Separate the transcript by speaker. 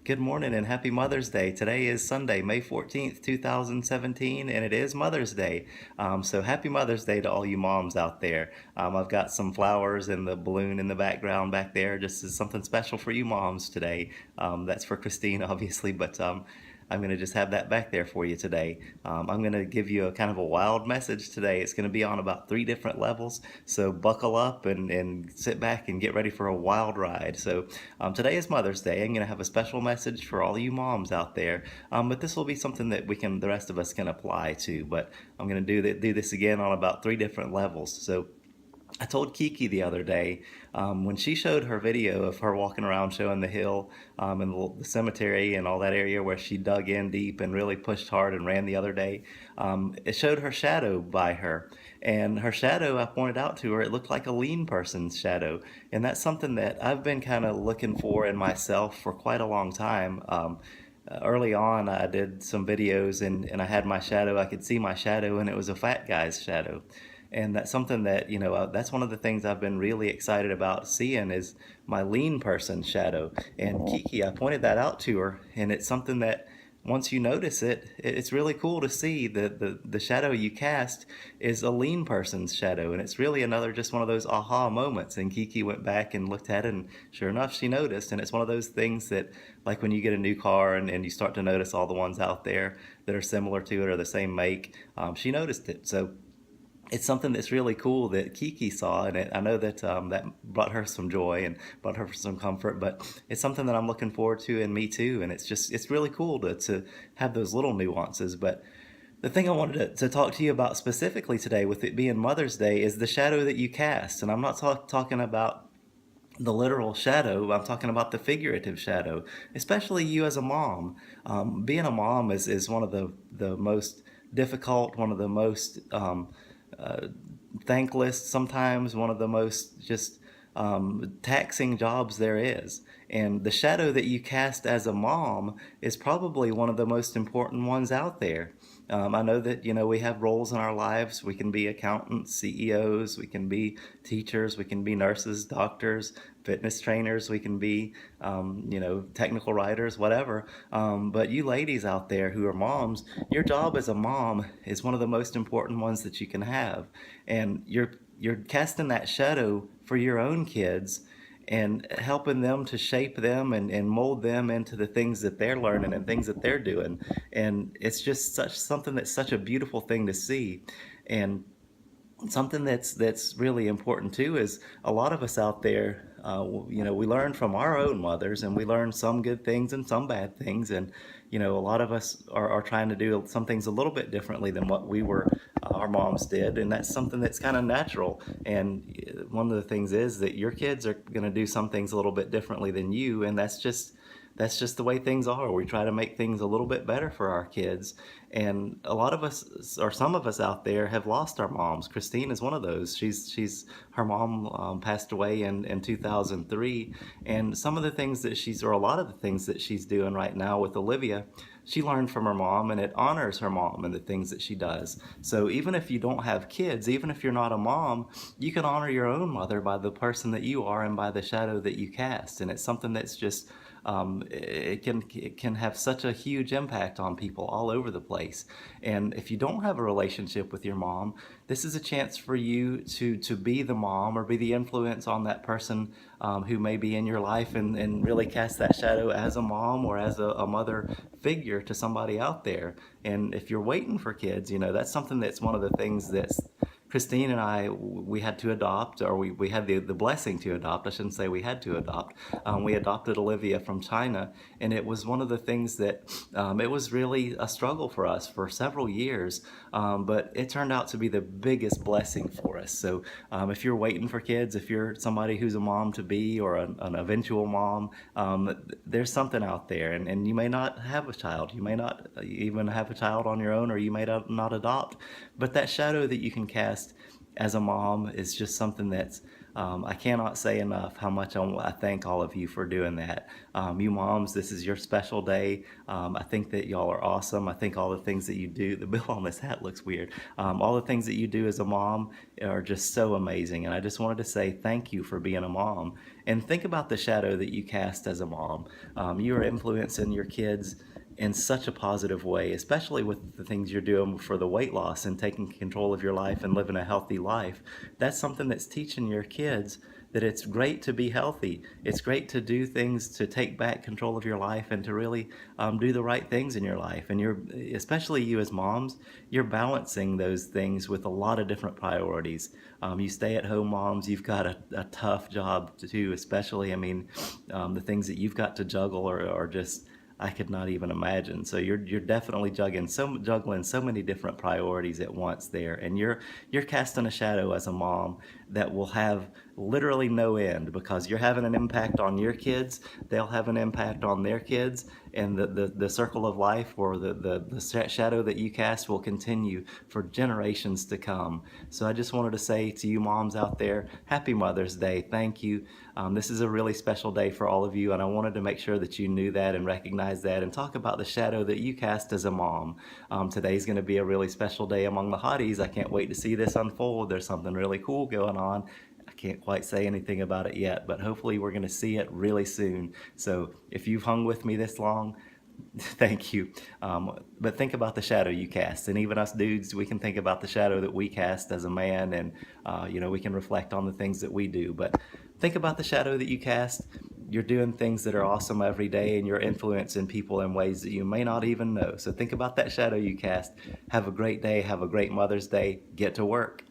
Speaker 1: Good morning and happy Mother's Day. Today is Sunday, May 14th, 2017, and it is Mother's Day. So happy Mother's Day to all you moms out there. I've got some flowers and the balloon in the background back there, just as something special for you moms today. That's for Christine, obviously, but I'm going to just have that back there for you today. I'm going to give you a kind of a wild message today. It's going to be on about 3 different levels, so buckle up and sit back and get ready for a wild ride. So today is Mother's Day. I'm going to have a special message for all you moms out there, but this will be something that the rest of us can apply to. But I'm going to do this again on about 3 different levels. So I told Kiki the other day, when she showed her video of her walking around showing the hill and the cemetery and all that area where she dug in deep and really pushed hard and ran the other day, it showed her shadow by her. And her shadow, I pointed out to her, it looked like a lean person's shadow. And that's something that I've been kind of looking for in myself for quite a long time. Early on, I did some videos and I had my shadow. I could see my shadow, and it was a fat guy's shadow. And that's something that, that's one of the things I've been really excited about seeing is my lean person shadow. And Kiki, I pointed that out to her, and it's something that once you notice it, it's really cool to see that the shadow you cast is a lean person's shadow. And it's really another just one of those aha moments. And Kiki went back and looked at it, and sure enough, she noticed. And it's one of those things that, like when you get a new car and you start to notice all the ones out there that are similar to it or the same make, she noticed it. So it's something that's really cool that Kiki saw, and I know that that brought her some joy and brought her some comfort. But it's something that I'm looking forward to, and me too. And it's really cool to have those little nuances. But the thing I wanted to talk to you about specifically today, with it being Mother's Day, is the shadow that you cast. And I'm not talking about the literal shadow. I'm talking about the figurative shadow, especially you as a mom. Being a mom is one of the most difficult, one of the most uh, thankless, sometimes one of the most just taxing jobs there is. And the shadow that you cast as a mom is probably one of the most important ones out there. I know that, we have roles in our lives. We can be accountants, CEOs, we can be teachers, we can be nurses, doctors, fitness trainers, we can be, technical writers, whatever. But you ladies out there who are moms, your job as a mom is one of the most important ones that you can have. And you're casting that shadow for your own kids and helping them to shape them and mold them into the things that they're learning and things that they're doing. And it's just something that's such a beautiful thing to see. And something that's really important too is a lot of us out there, we learn from our own mothers, and we learn some good things and some bad things. And a lot of us are trying to do some things a little bit differently than what our moms did, and that's something that's kind of natural. And one of the things is that your kids are going to do some things a little bit differently than you, and that's just the way things are. We try to make things a little bit better for our kids. And a lot of us, or some of us out there, have lost our moms. Christine is one of those. Her mom passed away in 2003. And some of the things or a lot of the things that she's doing right now with Olivia, she learned from her mom, and it honors her mom and the things that she does. So even if you don't have kids, even if you're not a mom, you can honor your own mother by the person that you are and by the shadow that you cast. And it's something that's just it can have such a huge impact on people all over the place. And if you don't have a relationship with your mom, this is a chance for you to be the mom or be the influence on that person who may be in your life, and really cast that shadow as a mom or as a mother figure to somebody out there. And if you're waiting for kids, that's something that's one of the things that's Christine and I, we had to adopt, or we had the blessing to adopt. I shouldn't say we had to adopt. We adopted Olivia from China, and it was one of the things that it was really a struggle for us for several years, but it turned out to be the biggest blessing for us. So if you're waiting for kids, if you're somebody who's a mom to be, or an eventual mom, there's something out there, and you may not have a child. You may not even have a child on your own, or you may not adopt, but that shadow that you can cast as a mom is just something that's I cannot say enough how much I thank all of you for doing that. You moms, this is your special day. I think that y'all are awesome. I think all the things that you do, the bill on this hat looks weird. All the things that you do as a mom are just so amazing. And I just wanted to say thank you for being a mom. And think about the shadow that you cast as a mom. You are influencing your kids in such a positive way, especially with the things you're doing for the weight loss and taking control of your life and living a healthy life. That's something that's teaching your kids that it's great to be healthy. It's great to do things to take back control of your life and to really do the right things in your life. And you're, especially you as moms, you're balancing those things with a lot of different priorities. You stay at home moms, you've got a tough job to do, especially, I mean, the things that you've got to juggle are just, I could not even imagine. So you're definitely juggling so many different priorities at once there, and you're casting a shadow as a mom that will have literally no end because you're having an impact on your kids. They'll have an impact on their kids, and the circle of life or the shadow that you cast will continue for generations to come. So I just wanted to say to you moms out there, Happy Mother's Day. Thank you. This is a really special day for all of you, and I wanted to make sure that you knew that and recognized that and talk about the shadow that you cast as a mom. Today's going to be a really special day among the hotties. I can't wait to see this unfold. There's something really cool going on. I can't quite say anything about it yet, but hopefully we're going to see it really soon. So if you've hung with me this long, thank you. But think about the shadow you cast. And even us dudes, we can think about the shadow that we cast as a man, and, we can reflect on the things that we do. But think about the shadow that you cast. You're doing things that are awesome every day, and you're influencing people in ways that you may not even know. So think about that shadow you cast. Have a great day. Have a great Mother's Day. Get to work.